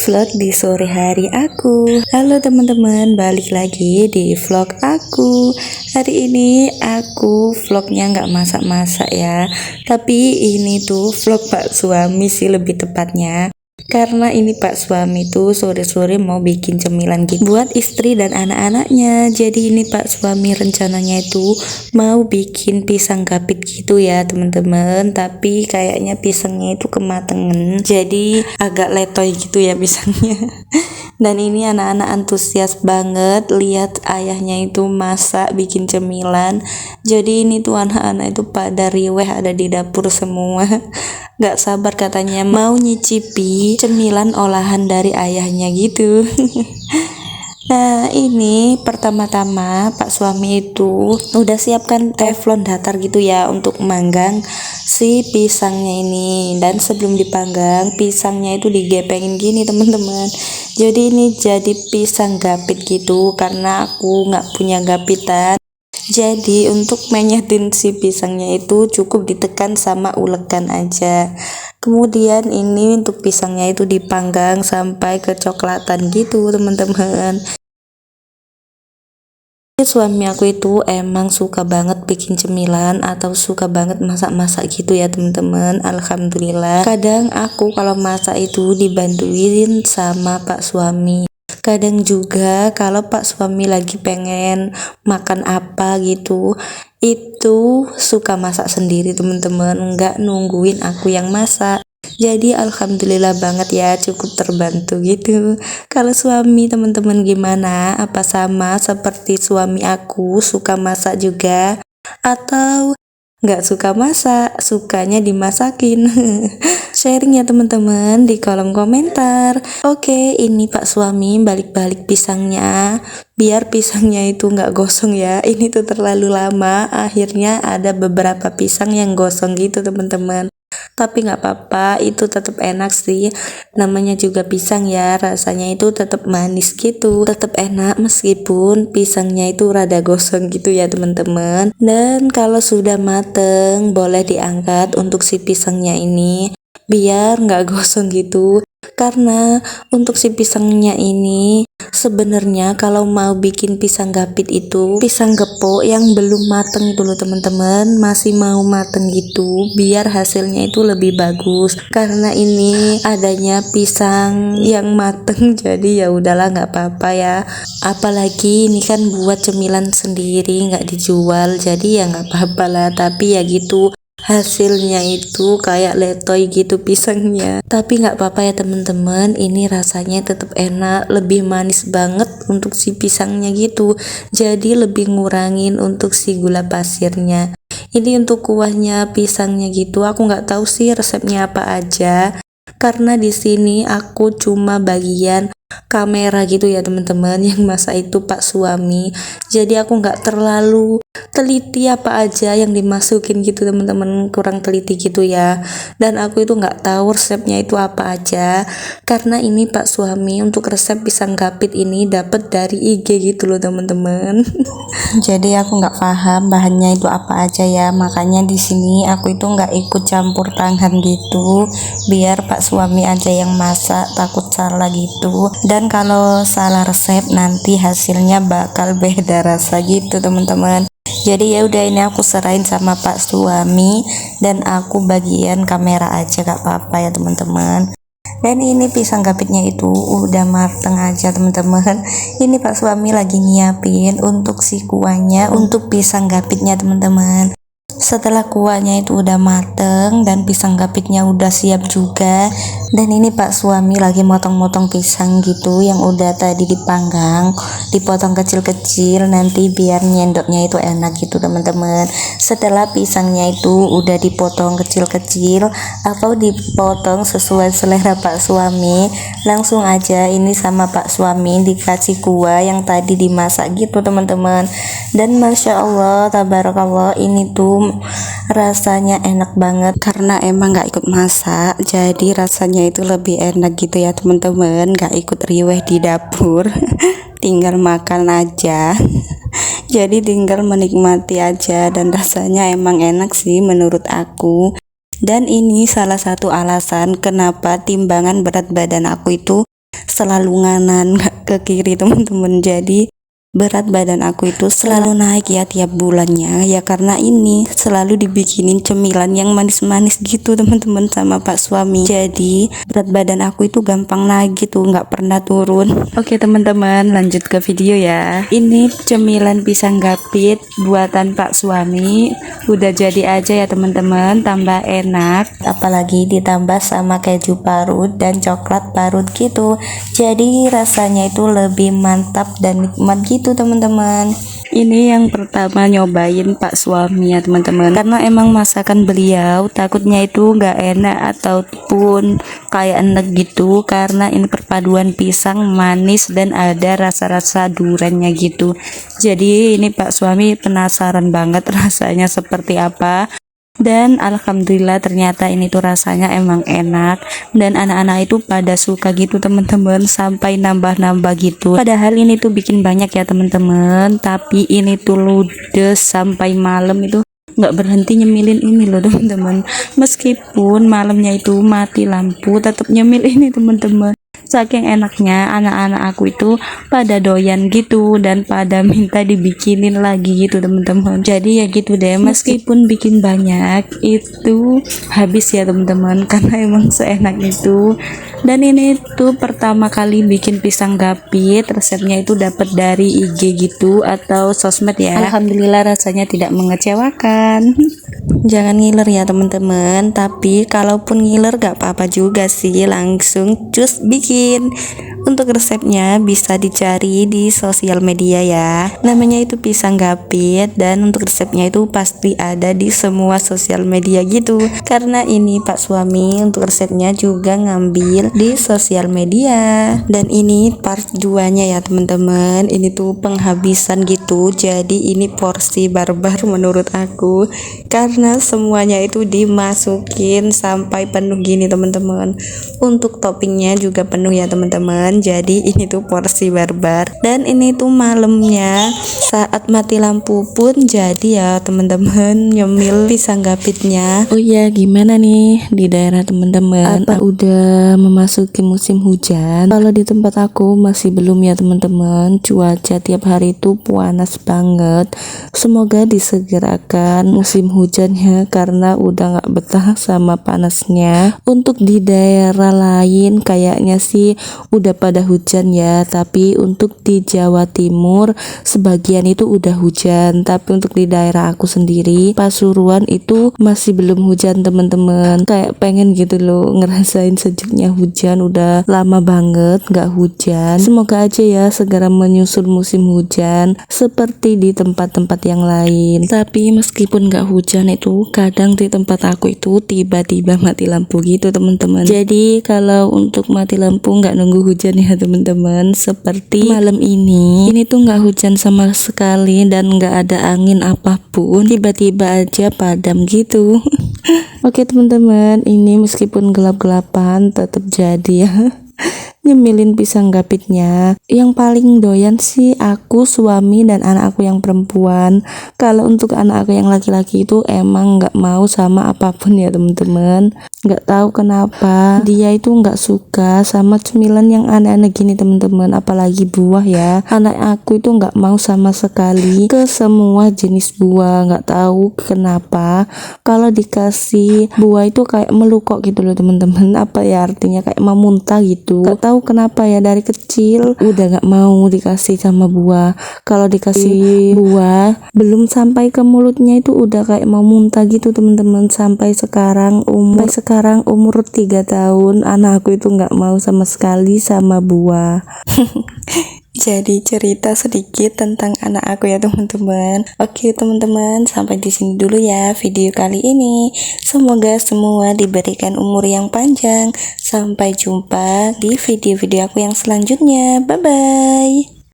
vlog di sore hari aku. Halo teman-teman, balik lagi di vlog aku. Hari ini aku vlognya nggak masak-masak ya, tapi ini tuh vlog Pak Suami sih lebih tepatnya. Karena ini Pak Suami tuh sore-sore mau bikin cemilan gitu buat istri dan anak-anaknya. Jadi ini Pak Suami rencananya itu mau bikin pisang gapit gitu ya teman-teman. Tapi kayaknya pisangnya itu kematangan, jadi agak letoy gitu ya pisangnya. Dan ini anak-anak antusias banget lihat ayahnya itu masak bikin cemilan. Jadi ini tuh anak-anak itu pada riweh ada di dapur semua. Gak sabar katanya mau nyicipi cemilan olahan dari ayahnya gitu. Nah ini pertama-tama Pak Suami itu udah siapkan teflon datar gitu ya untuk manggang si pisangnya ini. Dan sebelum dipanggang pisangnya itu digepengin gini teman-teman. Jadi ini jadi pisang gapit gitu karena aku nggak punya gapitan. Jadi untuk menyetin si pisangnya itu cukup ditekan sama ulekan aja. Kemudian ini untuk pisangnya itu dipanggang sampai kecoklatan gitu teman-teman. Suami aku itu emang suka banget bikin cemilan atau suka banget masak-masak gitu ya teman-teman. Alhamdulillah kadang aku kalau masak itu dibantuin sama Pak Suami. Kadang juga kalau Pak Suami lagi pengen makan apa gitu, itu suka masak sendiri teman-teman, nggak nungguin aku yang masak. Jadi alhamdulillah banget ya, cukup terbantu gitu. Kalau suami teman-teman gimana? Apa sama seperti suami aku suka masak juga? Atau nggak suka masak, sukanya dimasakin? Sharing ya teman-teman di kolom komentar. Oke, ini Pak Suami balik-balik pisangnya biar pisangnya itu nggak gosong ya. Ini tuh terlalu lama, akhirnya ada beberapa pisang yang gosong gitu teman-teman. Tapi nggak apa-apa, itu tetap enak sih, namanya juga pisang ya, rasanya itu tetap manis gitu, tetap enak meskipun pisangnya itu rada gosong gitu ya teman-teman. Dan kalau sudah mateng boleh diangkat untuk si pisangnya ini biar nggak gosong gitu. Karena untuk si pisangnya ini sebenarnya kalau mau bikin pisang gapit itu pisang gepuk yang belum mateng dulu teman-teman, masih mau mateng gitu biar hasilnya itu lebih bagus. Karena ini adanya pisang yang mateng jadi ya udahlah nggak apa-apa ya, apalagi ini kan buat cemilan sendiri nggak dijual, jadi ya nggak apa-apa lah. Tapi ya gitu, hasilnya itu kayak letoy gitu pisangnya, tapi nggak apa-apa ya teman-teman, ini rasanya tetap enak, lebih manis banget untuk si pisangnya gitu, jadi lebih ngurangin untuk si gula pasirnya. Ini untuk kuahnya pisangnya gitu, aku nggak tahu sih resepnya apa aja karena di sini aku cuma bagian kamera gitu ya teman-teman, yang masak itu Pak Suami, jadi aku nggak terlalu teliti apa aja yang dimasukin gitu teman-teman, kurang teliti gitu ya. Dan aku itu nggak tahu resepnya itu apa aja karena ini Pak Suami untuk resep pisang gapit ini dapat dari IG gitu loh teman-teman. Jadi aku nggak paham bahannya itu apa aja ya, makanya di sini aku itu nggak ikut campur tangan gitu biar Pak Suami aja yang masak, takut salah gitu. Dan kalau salah resep nanti hasilnya bakal beda rasa gitu teman-teman. Jadi ya udah, ini aku serahin sama Pak Suami dan aku bagian kamera aja, gak apa-apa ya teman-teman. Dan ini pisang gapitnya itu udah mateng aja teman-teman. Ini Pak Suami lagi nyiapin untuk si kuahnya untuk pisang gapitnya teman-teman. Setelah kuahnya itu udah mateng dan pisang gapitnya udah siap juga, dan ini Pak Suami lagi motong-motong pisang gitu yang udah tadi dipanggang, dipotong kecil-kecil nanti biar nyendoknya itu enak gitu teman-teman. Setelah pisangnya itu udah dipotong kecil-kecil atau dipotong sesuai selera Pak Suami, langsung aja ini sama Pak Suami dikasih kuah yang tadi dimasak gitu teman-teman. Dan Masya Allah tabarakallah, ini tuh rasanya enak banget karena emang gak ikut masak, jadi rasanya itu lebih enak gitu ya teman-teman, gak ikut riweh di dapur. Tinggal makan aja. Jadi tinggal menikmati aja, dan rasanya emang enak sih menurut aku. Dan ini salah satu alasan kenapa timbangan berat badan aku itu selalu nganan nggak ke kiri teman-teman. Jadi berat badan aku itu selalu naik ya tiap bulannya ya, karena ini selalu dibikinin cemilan yang manis-manis gitu teman-teman sama Pak suami. Jadi berat badan aku itu gampang naik gitu, nggak pernah turun. Oke teman-teman, lanjut ke video ya. Ini cemilan pisang gapit buatan Pak suami, udah jadi aja ya teman-teman, tambah enak apalagi ditambah sama keju parut dan coklat parut gitu. Jadi rasanya itu lebih mantap dan nikmat gitu teman-teman. Ini yang pertama nyobain Pak suami ya teman-teman, karena emang masakan beliau takutnya itu nggak enak ataupun kayak enak gitu, karena ini perpaduan pisang manis dan ada rasa-rasa duriannya gitu. Jadi ini Pak suami penasaran banget rasanya seperti apa. Dan alhamdulillah ternyata ini tuh rasanya emang enak dan anak-anak itu pada suka gitu teman-teman, sampai nambah-nambah gitu. Padahal ini tuh bikin banyak ya teman-teman, tapi ini tuh ludes sampai malam itu nggak berhenti nyemilin ini loh teman-teman. Meskipun malamnya itu mati lampu tetap nyemil ini teman-teman. Saking enaknya anak-anak aku itu pada doyan gitu dan pada minta dibikinin lagi gitu teman-teman. Jadi ya gitu deh, meskipun bikin banyak itu habis ya teman-teman, karena emang seenak itu. Dan ini tuh pertama kali bikin pisang gapit, resepnya itu dapat dari IG gitu atau sosmed ya. Alhamdulillah rasanya tidak mengecewakan. Jangan ngiler ya teman-teman, tapi kalaupun ngiler gak apa-apa juga sih, langsung cus bikin. Untuk resepnya bisa dicari di sosial media ya, namanya itu pisang gapit, dan untuk resepnya itu pasti ada di semua sosial media gitu, karena ini Pak suami untuk resepnya juga ngambil di sosial media. Dan ini part 2 nya ya teman-teman, ini tuh penghabisan gitu, jadi ini porsi barbar menurut aku, karena semuanya itu dimasukin sampai penuh gini teman-teman. Untuk toppingnya juga penuh ya teman-teman, jadi ini tuh porsi barbar. Dan ini tuh malamnya saat mati lampu pun jadi ya teman-teman nyemil pisang gapitnya. Oh ya, gimana nih di daerah teman-teman, apa udah memasuki musim hujan? Kalau di tempat aku masih belum ya teman-teman, cuaca tiap hari itu panas banget. Semoga disegerakan musim hujannya, karena udah nggak betah sama panasnya. Untuk di daerah lain kayaknya sih udah pada hujan ya, tapi untuk di Jawa Timur sebagian itu udah hujan, tapi untuk di daerah aku sendiri Pasuruan itu masih belum hujan teman-teman. Kayak pengen gitu loh ngerasain sejuknya hujan, udah lama banget nggak hujan. Semoga aja ya segera menyusul musim hujan seperti di tempat-tempat yang lain. Tapi meskipun nggak hujan itu kadang di tempat aku itu tiba-tiba mati lampu gitu teman-teman. Jadi kalau untuk mati lampu nggak nunggu hujan ya teman-teman, seperti malam ini tuh nggak hujan sama sekali dan nggak ada angin apapun, tiba-tiba aja padam gitu. Oke teman-teman, ini meskipun gelap-gelapan tetap jadi ya nyemilin pisang gapitnya. Yang paling doyan sih aku, suami, dan anak aku yang perempuan. Kalau untuk anak aku yang laki-laki itu emang nggak mau sama apapun ya teman-teman. Nggak tahu kenapa dia itu nggak suka sama cemilan yang aneh-aneh gini teman-teman, apalagi buah ya. Anak aku itu nggak mau sama sekali ke semua jenis buah, nggak tahu kenapa. Kalau dikasih buah itu kayak melukok gitu loh teman-teman, apa ya artinya, kayak mau muntah gitu. Nggak tahu kenapa ya, dari kecil udah nggak mau dikasih sama buah. Kalau dikasih buah belum sampai ke mulutnya itu udah kayak mau muntah gitu teman-teman. Sampai sekarang umur 3 tahun anak aku itu nggak mau sama sekali sama buah. Jadi cerita sedikit tentang anak aku ya teman-teman. Oke teman-teman, sampai di sini dulu ya video kali ini. Semoga semua diberikan umur yang panjang. Sampai jumpa di video-video aku yang selanjutnya. Bye bye.